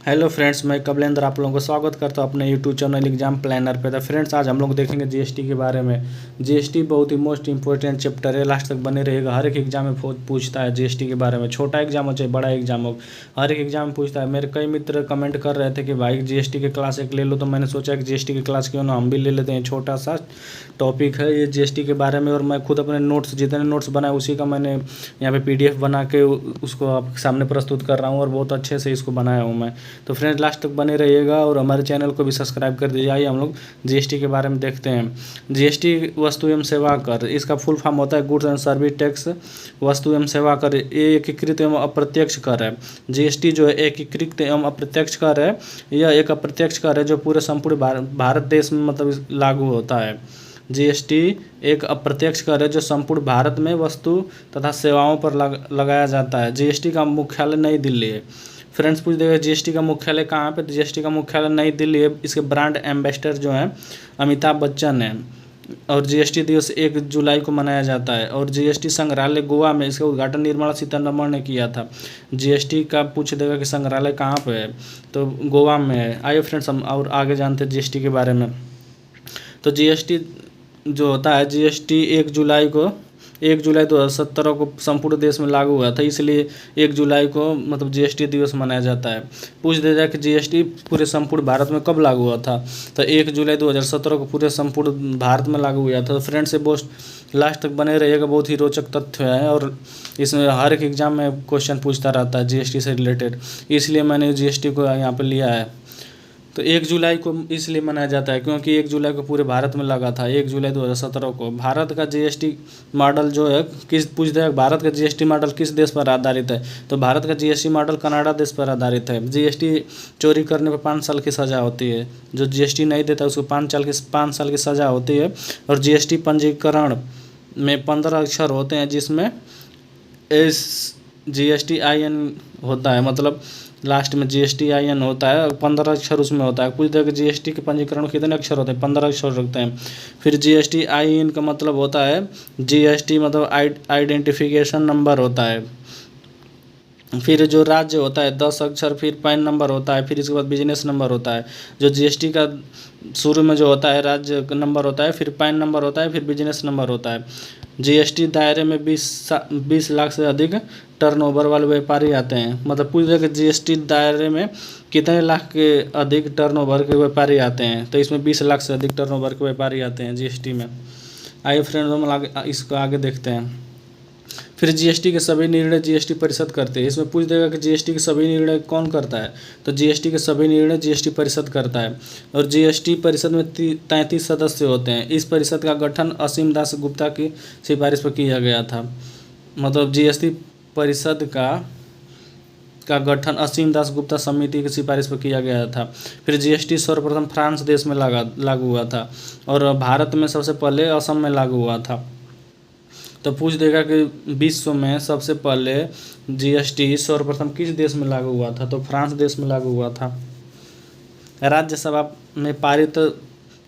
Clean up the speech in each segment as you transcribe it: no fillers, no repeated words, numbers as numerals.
Hello friends, मैं कबलेंद्र आप लोगों को स्वागत करता हूं अपने यूट्यूब चैनल एग्जाम प्लानर पे। तो फ्रेंड्स, आज हम लोग देखेंगे जीएसटी के बारे में। जीएसटी बहुत ही मोस्ट इंपॉर्टेंट चैप्टर है, लास्ट तक बने रहेगा। हर एक एग्जाम में पूछता है जीएसटी के बारे में, छोटा एग्जाम हो चाहे बड़ा एग्जाम हो, हर एक एग्जाम में पूछता है। मेरे कई मित्र कमेंट कर रहे थे कि भाई जीएसटी की क्लास एक ले लो, तो मैंने सोचा कि जीएसटी की क्लास क्यों ना हम भी ले लेते हैं। छोटा सा टॉपिक है ये जीएसटी के बारे में, और मैं खुद अपने नोट्स जितने नोट्स बनाए उसी का मैंने यहाँ पे पीडीएफ बना के उसको आपके सामने प्रस्तुत कर रहा हूँ, और बहुत अच्छे से इसको बनाया हूँ मैं। तो फ्रेंड्स, लास्ट तक बने रहिएगा और हमारे चैनल को भी सब्सक्राइब कर दीजिए। आइए हम लोग जीएसटी के बारे में देखते हैं। जीएसटी वस्तु एवं सेवा कर, इसका फुल फॉर्म होता है गुड्स एंड सर्विस टैक्स। वस्तु एवं सेवा कर ये एकीकृत एवं अप्रत्यक्ष कर है। जीएसटी जो है एकीकृत एवं अप्रत्यक्ष कर है। यह एक अप्रत्यक्ष कर है जो पूरे संपूर्ण भारत देश में मतलब लागू होता है। जीएसटी एक अप्रत्यक्ष कर है जो संपूर्ण भारत में वस्तु तथा सेवाओं पर लगाया जाता है। जीएसटी का मुख्यालय नई दिल्ली है। फ्रेंड्स, पूछ देगा जीएसटी का मुख्यालय कहाँ पे, तो जीएसटी का मुख्यालय नई दिल्ली है। इसके ब्रांड एम्बेसडर जो हैं अमिताभ बच्चन हैं। और जीएसटी दिवस 1 जुलाई को मनाया जाता है। और जीएसटी संग्रहालय गोवा में, इसका उद्घाटन निर्मला सीतारमण ने किया था। जीएसटी का पूछ देगा कि संग्रहालय कहाँ पे है, तो गोवा में है। आइए फ्रेंड्स, हम और आगे जानते हैं जीएसटी के बारे में। तो जीएसटी जो होता है, जीएसटी 1 जुलाई 2017 को संपूर्ण देश में लागू हुआ था, इसलिए 1 जुलाई को मतलब जीएसटी दिवस मनाया जाता है। पूछ दे जाए कि जीएसटी पूरे संपूर्ण भारत में कब लागू हुआ था, तो 1 जुलाई 2017 को पूरे संपूर्ण भारत में लागू हुआ था। तो फ्रेंड्स, ये बहुत लास्ट तक बने रहिएगा, बहुत ही रोचक तथ्य है, और इसमें हर एक एग्जाम में क्वेश्चन पूछता रहता है जीएसटी से रिलेटेड, इसलिए मैंने जीएसटी को यहाँ पर लिया है। तो 1 जुलाई को इसलिए मनाया जाता है क्योंकि 1 जुलाई को पूरे भारत में लगा था, 1 जुलाई 2017 को। भारत का जीएसटी मॉडल जो है किस पूछ रहे हैं, भारत का जीएसटी मॉडल किस देश पर आधारित है, तो भारत का जीएसटी मॉडल कनाडा देश पर आधारित है। जीएसटी चोरी करने पर 5 साल की सज़ा होती है। जो जीएसटी नहीं देता उसको 5 साल की सज़ा होती है। और जीएसटी पंजीकरण में 15 अक्षर होते हैं, जिसमें GSTIN होता है, मतलब लास्ट में GSTIN होता है, 15 अक्षर उसमें होता है। कुछ देखो जीएसटी के पंजीकरण में कितने अक्षर होते हैं, 15 अक्षर रखते हैं। फिर GSTIN का मतलब होता है, GST मतलब आइडेंटिफिकेशन नंबर होता है। फिर जो राज्य होता है 10 अक्षर, फिर पैन नंबर होता है, फिर इसके बाद बिजनेस नंबर होता है। जो जीएसटी का शुरू में जो होता है राज्य नंबर होता है, फिर पैन नंबर होता है, फिर बिजनेस नंबर होता है। जीएसटी दायरे में 20 लाख से अधिक टर्नओवर वाले व्यापारी आते हैं। मतलब पूछ रहे कि जीएसटी दायरे में कितने लाख के अधिक टर्नओवर के व्यापारी आते हैं, तो इसमें 20 लाख से अधिक टर्नओवर के व्यापारी आते हैं जीएसटी में। आइए फ्रेंड्स, हम इसको आगे देखते हैं। फिर जीएसटी के सभी निर्णय जीएसटी परिषद करते हैं। इसमें पूछ देगा कि जीएसटी के सभी निर्णय कौन करता है, तो जीएसटी के सभी निर्णय जीएसटी परिषद करता है। और जीएसटी परिषद में 33 सदस्य होते हैं। इस परिषद का गठन असीम दास गुप्ता की सिफारिश पर किया गया था। मतलब जीएसटी परिषद का गठन असीम दास गुप्ता समिति की सिफारिश पर किया गया था। फिर जीएसटी सर्वप्रथम फ्रांस देश में लागू हुआ था, और भारत में सबसे पहले असम में लागू हुआ था। तो पूछ देगा कि विश्व में सबसे पहले जीएसटी सर्वप्रथम किस देश में लागू हुआ था, तो फ्रांस देश में लागू हुआ था। राज्यसभा में पारित,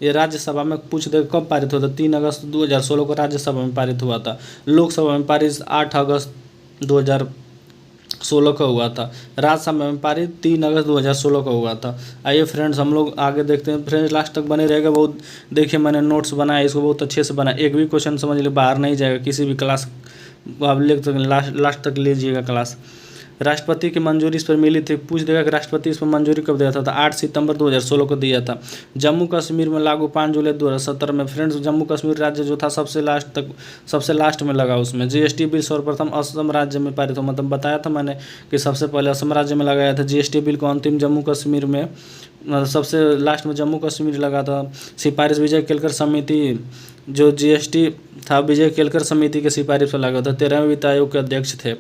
ये राज्यसभा में पूछ देगा कब पारित हुआ था, 3 अगस्त 2016 को राज्यसभा में पारित हुआ था। लोकसभा में पारित 8 अगस्त 2016 का हुआ था। राज्यसभा में पारित 3 अगस्त 2016 का हुआ था। आइए फ्रेंड्स, हम लोग आगे देखते हैं। फ्रेंड्स, लास्ट तक बने रहेगा। बहुत देखिए, मैंने नोट्स बनाए, इसको बहुत अच्छे से बनाया, एक भी क्वेश्चन समझ लीजिए बाहर नहीं जाएगा किसी भी क्लास। आप लिख तक लास्ट तक लीजिएगा क्लास। राष्ट्रपति की मंजूरी इस पर मिली थी। पूछ देगा कि राष्ट्रपति इस पर मंजूरी कब दिया था, तो 8 सितंबर 2016 को दिया था। जम्मू कश्मीर में लागू 5 जुलाई 2017 में। फ्रेंड्स, जम्मू कश्मीर राज्य जो था सबसे लास्ट में लगा उसमें। जीएसटी बिल सर्वप्रथम असम राज्य में पारित हो, मतलब बताया था मैंने कि सबसे पहले असम राज्य में लगाया था। जीएसटी बिल को अंतिम जम्मू कश्मीर में, सबसे लास्ट में जम्मू कश्मीर लगा था। सिफारिश विजय केलकर समिति, जो जीएसटी था विजय केलकर समिति के सिफारिश पर लगा था। 13वें वित्त आयोग के अध्यक्ष थे।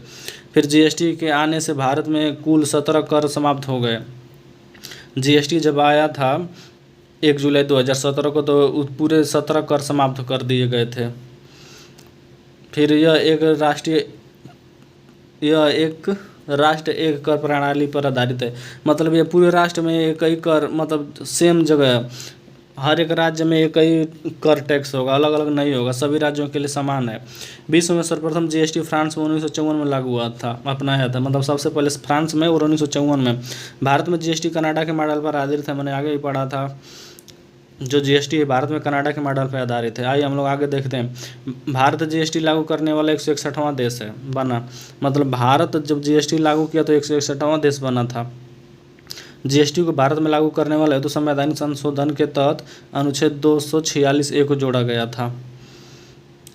फिर जीएसटी के आने से भारत में कुल 17 कर समाप्त हो गए। जीएसटी जब आया था 1 जुलाई 2017 को, तो पूरे 17 कर समाप्त कर दिए गए थे। फिर यह एक राष्ट्र एक कर प्रणाली पर आधारित है। मतलब ये पूरे राष्ट्र में एक ही कर, मतलब सेम जगह हर एक राज्य में एक ही कर टैक्स होगा, अलग अलग नहीं होगा, सभी राज्यों के लिए समान है। विश्व में सर्वप्रथम जीएसटी फ्रांस में 1954 में लागू हुआ था, अपनाया था, मतलब सबसे पहले फ्रांस में और 1954 में। भारत में जीएसटी कनाडा के मॉडल पर आधारित है, मैंने आगे भी पढ़ा था। जो जीएसटी है भारत में कनाडा के मॉडल पर आधारित है। आइए हम लोग आगे देखते हैं। भारत जीएसटी लागू करने वाला 161वां देश है बना, मतलब भारत जब जीएसटी लागू किया तो 161वां देश बना था। जीएसटी को भारत में लागू करने वाले हेतु संवैधानिक संशोधन के तहत अनुच्छेद 246A को जोड़ा गया था।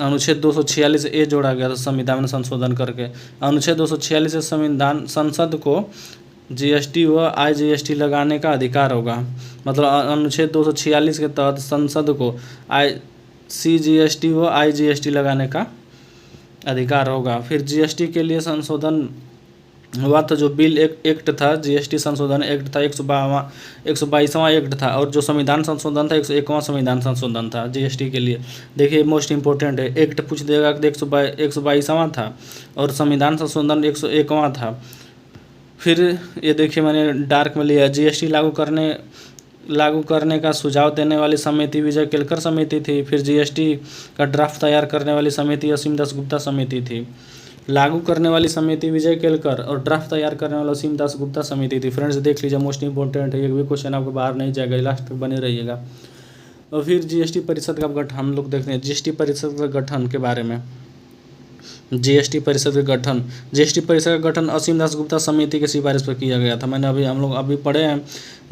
अनुच्छेद 246A जोड़ा गया था संविधान में संशोधन करके। अनुच्छेद 246 से संविधान संसद को जीएसटी व आईजीएसटी लगाने का अधिकार होगा, मतलब अनुच्छेद 246 के तहत संसद को सीजीएसटी व आईजीएसटी लगाने का अधिकार होगा। फिर जीएसटी के लिए संशोधन हुआ तो जो बिल एक्ट था, जीएसटी संशोधन एक्ट था 122वां एक्ट था, और जो संविधान संशोधन था 101वां संविधान संशोधन था जीएसटी के लिए। देखिए मोस्ट इंपॉर्टेंट है, एक्ट पूछ देगा कि 122वां था और संविधान संशोधन 101वां था। फिर ये देखिए मैंने डार्क में लिया, जीएसटी लागू करने का सुझाव देने वाली समिति विजय केलकर समिति थी। फिर जीएसटी का ड्राफ्ट तैयार करने वाली समिति असीम दास गुप्ता समिति थी। लागू करने वाली समिति विजय केलकर और ड्राफ्ट तैयार करने वाला असीम दास गुप्ता समिति थी। फ्रेंड्स देख लीजिए, मोस्ट इंपॉर्टेंट है, एक भी क्वेश्चन आपको बाहर नहीं जाएगा, लास्ट तक बने रहिएगा। और फिर जीएसटी परिषद का गठन हम लोग देखते हैं। जीएसटी परिषद का गठन के बारे में, जीएसटी परिषद का गठन, जीएसटी परिषद का गठन असीम दास गुप्ता समिति की सिफारिश पर किया गया था। मैंने हम लोग अभी पढ़े हैं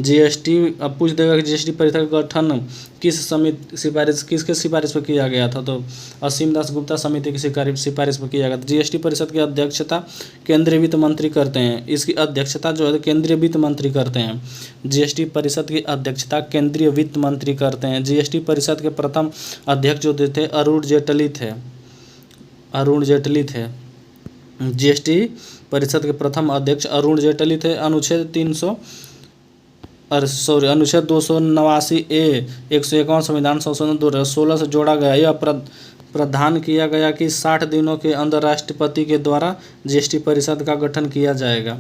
जीएसटी। अब पूछ देगा कि जीएसटी परिषद का गठन किसके सिफारिश पर किया गया था, तो असीम दास गुप्ता समिति की सिफारिश पर किया गया था। जीएसटी परिषद की अध्यक्षता केंद्रीय वित्त मंत्री करते हैं। इसकी अध्यक्षता जो है केंद्रीय वित्त मंत्री करते हैं। जीएसटी परिषद की अध्यक्षता केंद्रीय वित्त मंत्री करते हैं। जीएसटी परिषद के प्रथम अध्यक्ष जो थे अरुण जेटली थे। जीएसटी परिषद के प्रथम अध्यक्ष अरुण जेटली थे। अनुच्छेद 289A 101वां संविधान संशोधन 2016 से जोड़ा गया। यह प्रावधान किया गया कि 60 दिनों के अंदर राष्ट्रपति के द्वारा जीएसटी परिषद का गठन किया जाएगा।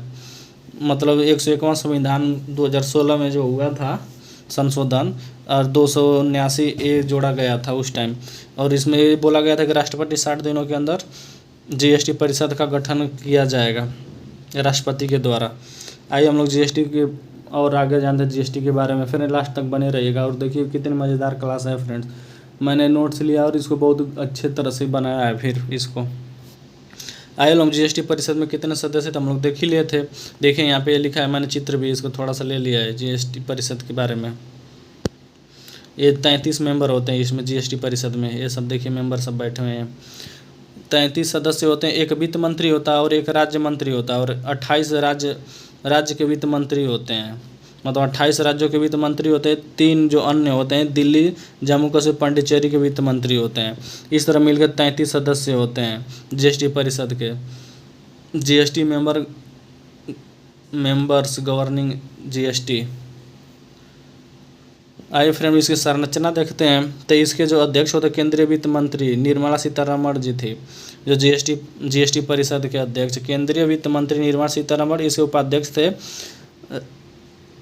मतलब 101वां संविधान 2016 में जो हुआ था संशोधन, और 279A जोड़ा गया था उस टाइम, और इसमें ये बोला गया था कि राष्ट्रपति 60 दिनों के अंदर जीएसटी परिषद का गठन किया जाएगा राष्ट्रपति के द्वारा। आइए हम लोग जीएसटी के और आगे जानते हैं जीएसटी के बारे में, फिर लास्ट तक बने रहिएगा। और देखिए कितनी मज़ेदार क्लास है फ्रेंड्स, मैंने नोट्स लिया और इसको बहुत अच्छे तरह से बनाया है। फिर इसको आइए लोग जीएसटी परिषद में कितने सदस्य थे हम लोग देख ही लिए थे। देखिए यहाँ पे ये लिखा है, मैंने चित्र भी इसको थोड़ा सा ले लिया है जीएसटी परिषद के बारे में। ये 33 मेंबर होते हैं इसमें जीएसटी परिषद में, ये सब देखिए मेंबर सब बैठे हुए हैं। 33 सदस्य होते हैं, एक वित्त मंत्री होता है और एक राज्य मंत्री होता है, और 28 राज्य के वित्त मंत्री होते हैं। मतलब 28 राज्यों के वित्त मंत्री होते हैं। 3 जो अन्य होते हैं दिल्ली, जम्मू कश्मीर, पांडिचेरी के वित्त मंत्री होते हैं। इस तरह मिलकर 33 सदस्य होते हैं जीएसटी परिषद के। GST members governing GST. आइए फ्रेंड इसकी संरचना देखते हैं। तो इसके जो अध्यक्ष होते केंद्रीय वित्त मंत्री निर्मला सीतारमण जी थी, जो जीएसटी परिषद के अध्यक्ष केंद्रीय वित्त मंत्री निर्मला सीतारमण। इसके उपाध्यक्ष थे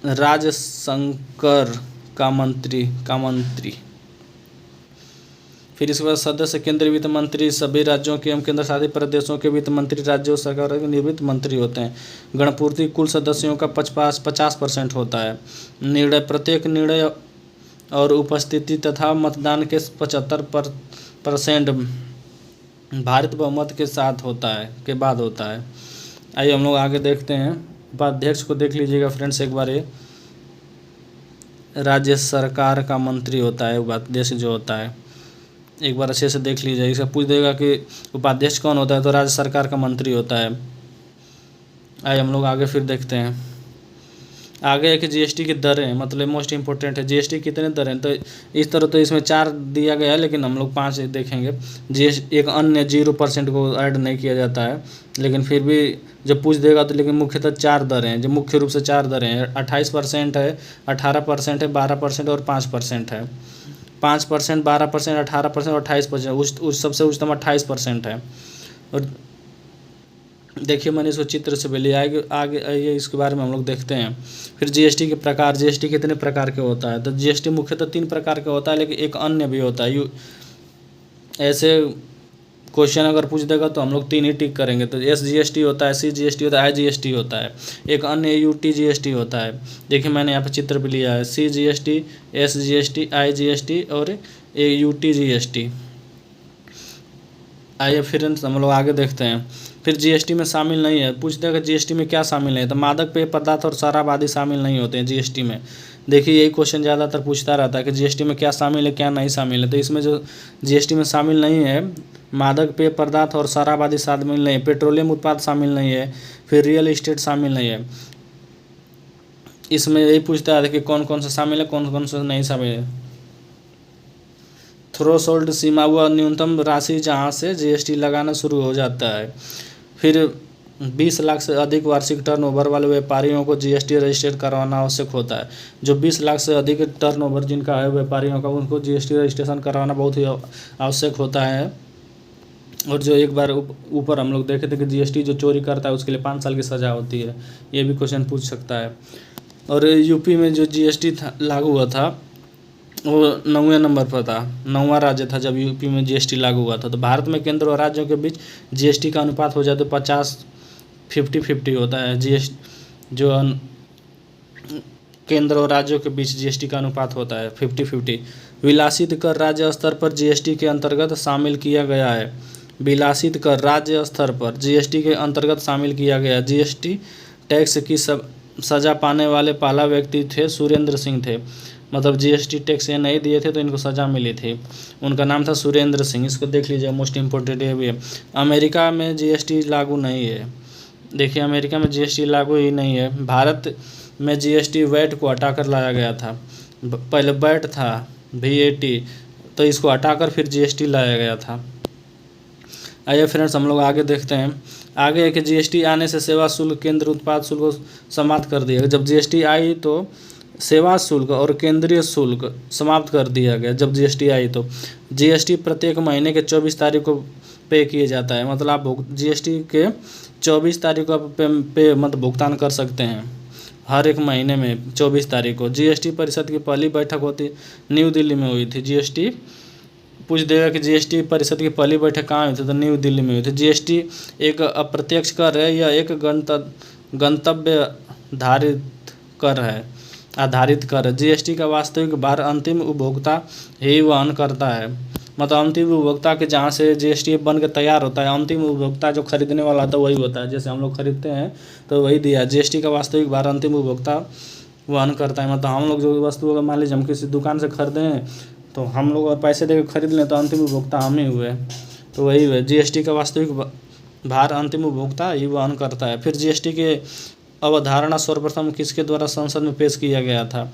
राजशंकर का मंत्री। फिर इसके बाद सदस्य केंद्रीय वित्त मंत्री सभी राज्यों के एवं केंद्र शासित प्रदेशों के वित्त मंत्री राज्यों सरकार के निवृत्त मंत्री होते हैं। गणपूर्ति कुल सदस्यों का 50% होता है। प्रत्येक निर्णय और उपस्थिति तथा मतदान के 75% भारित बहुमत के साथ के बाद होता है। आइए हम लोग आगे देखते हैं। उपाध्यक्ष को देख लीजिएगा फ्रेंड्स एक बार, ये राज्य सरकार का मंत्री होता है उपाध्यक्ष जो होता है, एक बार अच्छे से देख लीजिए। इसका पूछ देगा कि उपाध्यक्ष कौन होता है, तो राज्य सरकार का मंत्री होता है। आइए हम लोग आगे फिर देखते हैं। आगे है कि जीएसटी की दरें, मतलब मोस्ट इंपॉर्टेंट है जीएसटी कितने दरें। तो इस तरह तो इसमें 4 दिया गया है, लेकिन हम लोग 5 देखेंगे। एक अन्य 0% को ऐड नहीं किया जाता है, लेकिन फिर भी जब पूछ देगा तो, लेकिन मुख्यतः 4 दरें हैं, जो मुख्य रूप से 4 दरें हैं। 28% है, 18% है, 12% और 5% है। 5%, 12%, 18% और 28%। सबसे उच्चतम 28% है। और देखिए मैंने इसको चित्र से भी लिया है, आगे आइए इसके बारे में हम लोग देखते हैं। फिर जीएसटी के प्रकार, जीएसटी कितने प्रकार के होता है? तो जीएसटी मुख्यतः 3 प्रकार का होता है, लेकिन एक अन्य भी होता है। ऐसे क्वेश्चन अगर पूछ देगा तो हम लोग 3 ही टिक करेंगे। तो SGST होता है, CGST होता है, IGST होता है। एक अन्य UTGST होता है। देखिए मैंने यहाँ पर चित्र भी लिया है, CGST, SGST, IGST और UTGST। आइए फिर हम लोग आगे देखते हैं। फिर जीएसटी में शामिल नहीं है, पूछ देगा जीएसटी में क्या शामिल है? तो मादक पेय पदार्थ और शराब आदि शामिल नहीं होते हैं जीएसटी में। देखिए यही क्वेश्चन ज़्यादातर पूछता रहता है कि जीएसटी में क्या शामिल है, क्या नहीं शामिल है। तो इसमें जो जीएसटी में शामिल नहीं है, मादक पेय पदार्थ और शराब आदि शामिल नहीं है, पेट्रोलियम उत्पाद शामिल नहीं है, फिर रियल इस्टेट शामिल नहीं है। इसमें यही पूछता है कि कौन कौन सा शामिल है, कौन कौन सा नहीं शामिल है। थ्रेशोल्ड सीमा, वह न्यूनतम राशि जहाँ से जीएसटी लगाना शुरू हो जाता है। फिर 20 लाख से अधिक वार्षिक टर्नओवर वाले व्यापारियों को जीएसटी रजिस्टर करवाना आवश्यक होता है। जो 20 लाख से अधिक टर्नओवर जिनका है व्यापारियों का, उनको जीएसटी रजिस्ट्रेशन करवाना बहुत ही आवश्यक होता है। और जो एक बार ऊपर हम लोग देखे थे कि जीएसटी जो चोरी करता है उसके लिए 5 साल की सज़ा होती है, ये भी क्वेश्चन पूछ सकता है। और यूपी में जो जीएसटी लागू हुआ था वो 9वें नंबर पर था, 9वां राज्य था जब यूपी में जीएसटी लागू हुआ था। तो भारत में केंद्र और राज्यों के बीच जीएसटी का अनुपात हो जाए तो 50-50 होता है। जो केंद्र और राज्यों के बीच जीएसटी का अनुपात होता है 50-50। विलासित कर राज्य स्तर पर जीएसटी के अंतर्गत शामिल किया गया है। विलासित कर राज्य स्तर पर जीएसटी के अंतर्गत शामिल किया गया। जीएसटी टैक्स की सजा पाने वाले पहला व्यक्ति थे सुरेंद्र सिंह थे। मतलब जीएसटी टैक्स ये नहीं दिए थे तो इनको सज़ा मिली थी। उनका नाम था सुरेंद्र सिंह। इसको देख लीजिए, मोस्ट इम्पोर्टेंट ये भी है। अमेरिका में जीएसटी लागू नहीं है। देखिए अमेरिका में जीएसटी लागू ही नहीं है। भारत में जीएसटी वैट को हटाकर लाया गया था। पहले वैट था VAT, तो इसको हटाकर फिर जीएसटी लाया गया था। आइए फ्रेंड्स हम लोग आगे देखते हैं। आगे है कि जीएसटी आने से सेवा शुल्क, केंद्र उत्पाद शुल्क को समाप्त कर दिया। जब जीएसटी आई तो सेवा शुल्क और केंद्रीय शुल्क समाप्त कर दिया गया। जब जीएसटी आई तो जीएसटी प्रत्येक महीने के 24 तारीख को पे किए जाता है। मतलब आप जीएसटी के 24 तारीख को आप पे मतलब भुगतान कर सकते हैं, हर एक महीने में 24 तारीख को। जीएसटी परिषद की पहली बैठक होती न्यू दिल्ली में हुई थी। जीएसटी पूछ देगा कि जीएसटी परिषद की पहली बैठक कहाँ हुई थी? तो न्यू दिल्ली में हुई थी। जीएसटी एक अप्रत्यक्ष कर है या एक गंतव्य आधारित कर है। जीएसटी का वास्तविक भार अंतिम उपभोक्ता ही वहन करता है। मतलब अंतिम उपभोक्ता के जहाँ से जीएसटी बन के तैयार होता है, अंतिम उपभोक्ता जो खरीदने वाला होता है वही होता है। जैसे हम लोग खरीदते हैं तो वही दिया। जीएसटी का वास्तविक भार अंतिम उपभोक्ता वहन करता है। मतलब हम लोग जो वस्तु अगर मान लीजिए हम किसी दुकान से खरीदे हैं तो हम लोग अगर पैसे देकर खरीद लें तो अंतिम उपभोक्ता हम ही हुए। तो वही हुए, जीएसटी का वास्तविक भार अंतिम उपभोक्ता ही वहन करता है। फिर जीएसटी के अवधारणा सर्वप्रथम किसके द्वारा संसद में पेश किया गया था?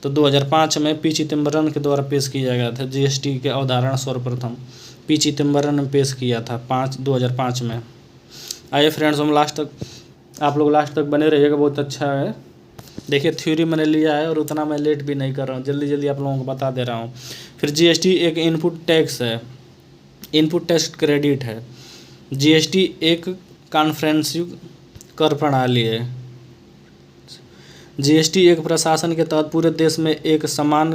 तो 2005 में पी चिदम्बरम के द्वारा पेश किया गया था। जीएसटी के अवधारणा सर्वप्रथम पी चिदम्बरम ने पेश किया था 2005 में। आइए फ्रेंड्स हम लास्ट तक, आप लोग लास्ट तक बने रहिएगा, बहुत अच्छा है। देखिए थ्योरी मैंने लिया है और उतना मैं लेट भी नहीं कर रहा हूँ, जल्दी जल्दी आप लोगों को बता दे रहा हूँ। फिर जीएसटी एक इनपुट टैक्स है, इनपुट टैक्स क्रेडिट है। जीएसटी एक कॉन्फ्रेंसिव कर प्रणाली है। जीएसटी एक प्रशासन के तहत पूरे देश में एक समान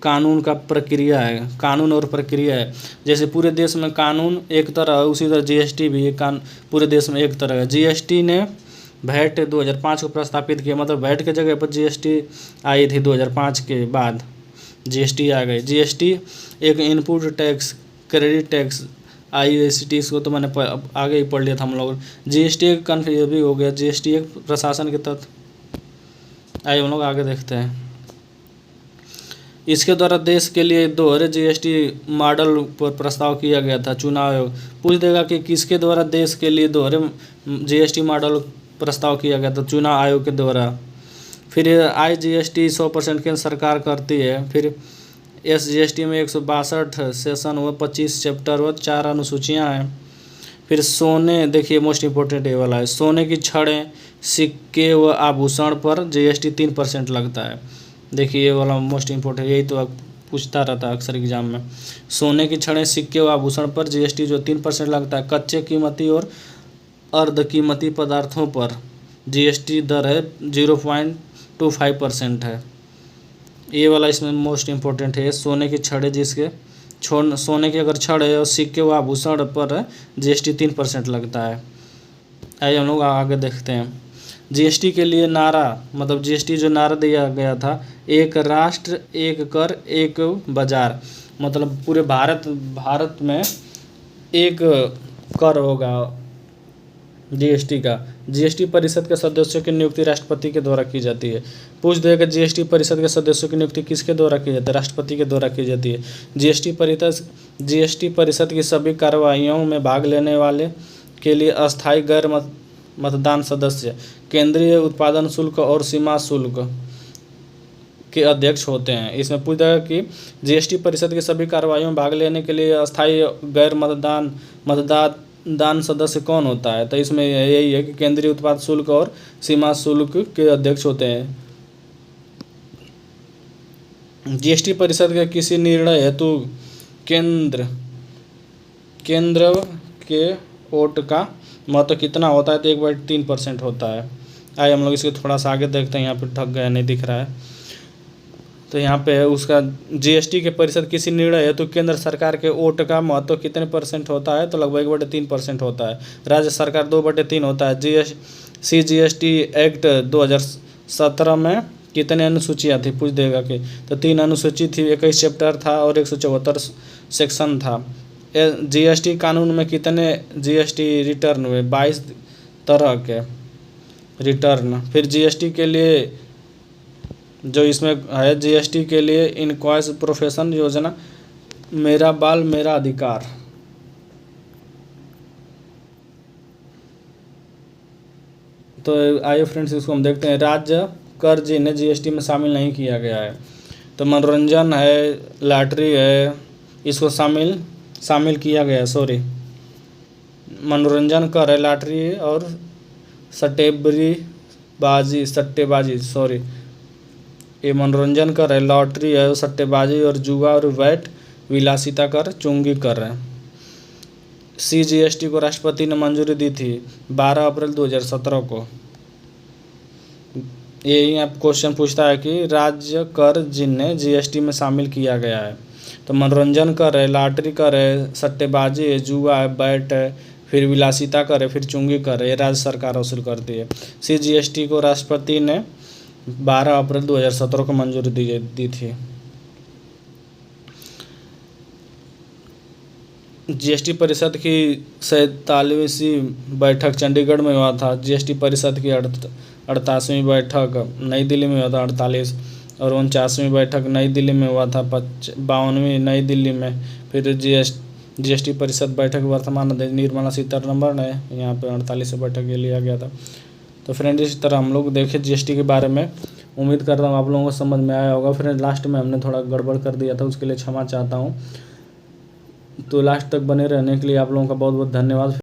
कानून का प्रक्रिया है, कानून और प्रक्रिया है। जैसे पूरे देश में कानून एक तरह है, उसी तरह जीएसटी भी पूरे देश में एक तरह है। जीएसटी ने वैट 2005 को प्रस्तापित किया। मतलब वैट के जगह पर जीएसटी आई थी 2005 के बाद जीएसटी आ गई। जीएसटी एक input tax, credit tax, IST को तो मैंने आगे ही पढ़ लिया था हम लोग। जीएसटी एक कन्फ्यूज भी हो गया, जीएसटी एक प्रशासन के तहत। आइए हम लोग आगे देखते हैं। इसके द्वारा देश के लिए दोहरे जीएसटी मॉडल पर प्रस्ताव किया गया था। चुनाव आयोग पूछ देगा कि किसके द्वारा देश के लिए दोहरे जीएसटी मॉडल प्रस्ताव किया गया था? चुनाव आयोग के द्वारा। फिर IGST 100% केंद्र सरकार करती है। फिर SGST में 162 सेशन व 25 चैप्टर व 4 अनुसूचियाँ हैं। फिर सोने, देखिए मोस्ट इम्पोर्टेंट ये वाला है, सोने की छड़ें, सिक्के व आभूषण पर जीएसटी 3% लगता है। देखिए ये वाला मोस्ट इम्पोर्टेंट, यही तो पूछता रहता है अक्सर एग्जाम में। सोने की छड़ें, सिक्के व आभूषण पर जीएसटी जो 3% लगता है। कच्चे कीमती और अर्ध कीमती पदार्थों पर जीएसटी दर है 0.25% है। ये वाला इसमें मोस्ट इम्पोर्टेंट है। सोने की छड़ें जिसके सोने की अगर छड़ है और सिक्के व आभूषण पर जीएसटी 3% लगता है। आइए हम लोग आगे देखते हैं। जीएसटी के लिए नारा, मतलब जीएसटी जो नारा दिया गया था, एक राष्ट्र एक कर एक बाजार, मतलब पूरे भारत में एक कर होगा जीएसटी का। जीएसटी परिषद के सदस्यों की नियुक्ति राष्ट्रपति के द्वारा की जाती है। पूछ देगा जीएसटी परिषद के सदस्यों की नियुक्ति किसके द्वारा की जाती है? राष्ट्रपति के द्वारा की जाती है। जीएसटी परिषद की सभी कार्रवाइयों में भाग लेने वाले के लिए अस्थायी गैर मतदान सदस्य केंद्रीय उत्पादन शुल्क और सीमा शुल्क के अध्यक्ष होते हैं। इसमें पूछ देगा कि जीएसटी परिषद की सभी कार्रवाइयों में भाग लेने के लिए अस्थायी गैर मतदान सदस्य कौन होता है? तो इसमें यही है कि केंद्रीय उत्पाद शुल्क और सीमा शुल्क के अध्यक्ष होते हैं। जीएसटी परिषद के किसी निर्णय हेतु केंद्र के वोट का महत्व कितना होता है? तो 1/3% होता है। आइए हम लोग इसको थोड़ा सा आगे देखते हैं। यहाँ पे ठग गया, नहीं दिख रहा है। तो यहाँ पे उसका जीएसटी के परिषद किसी निर्णय है तो केंद्र सरकार के वोट का महत्व कितने % होता है? तो लगभग 1/3% होता है। राज्य सरकार 2/3 होता है। जीएसटी एक्ट 2017 में कितने अनुसूचियाँ थी? पूछ देगा कि तो 3 अनुसूची थी, 21 चैप्टर था और 174 सेक्शन था। जीएसटी कानून में कितने जीएसटी रिटर्न हुए? 22 तरह के रिटर्न। फिर जीएसटी के लिए जो इसमें है, जीएसटी के लिए इनवॉइस प्रोफेशन योजना, मेरा बाल मेरा अधिकार। तो आइए फ्रेंड्स इसको हम देखते हैं। राज्य कर जिन्हें जीएसटी में शामिल नहीं किया गया है, तो मनोरंजन है, लॉटरी है, इसको शामिल किया गया है। सॉरी, मनोरंजन कर है, लॉटरी और सट्टेबाजी, सॉरी, ये मनोरंजन कर है, लॉटरी है, सट्टेबाजी और जुआ और वैट विलासिता कर, चुंगी कर है। जीएसटी को राष्ट्रपति ने मंजूरी दी थी 12 अप्रैल 2017 को। यही आप क्वेश्चन पूछता है कि राज्य कर जिन्हें जीएसटी में शामिल किया गया है, तो मनोरंजन कर है, लॉटरी कर है, सट्टेबाजी है, जुआ है, बैट है, फिर विलासिता कर है, फिर चुंगी कर है। ये राज्य सरकार वसूल करती है। जीएसटी को राष्ट्रपति ने 12 अप्रैल 2017 को मंजूरी दी थी। जीएसटी परिषद की 47वीं बैठक चंडीगढ़ में हुआ था। जीएसटी परिषद की 48वीं बैठक नई दिल्ली में हुआ था 48, और 49वीं बैठक नई दिल्ली में हुआ था 52वीं नई दिल्ली में। फिर जीएसटी परिषद बैठक वर्तमान अध्यक्ष निर्मला सीतारमण है, यहाँ पे 48 बैठक ये लिया गया था। तो फ्रेंड इस तरह हम लोग देखें जीएसटी के बारे में। उम्मीद करता हूँ आप लोगों को समझ में आया होगा। फ्रेंड लास्ट में हमने थोड़ा गड़बड़ कर दिया था, उसके लिए क्षमा चाहता हूँ। तो लास्ट तक बने रहने के लिए आप लोगों का बहुत बहुत धन्यवाद।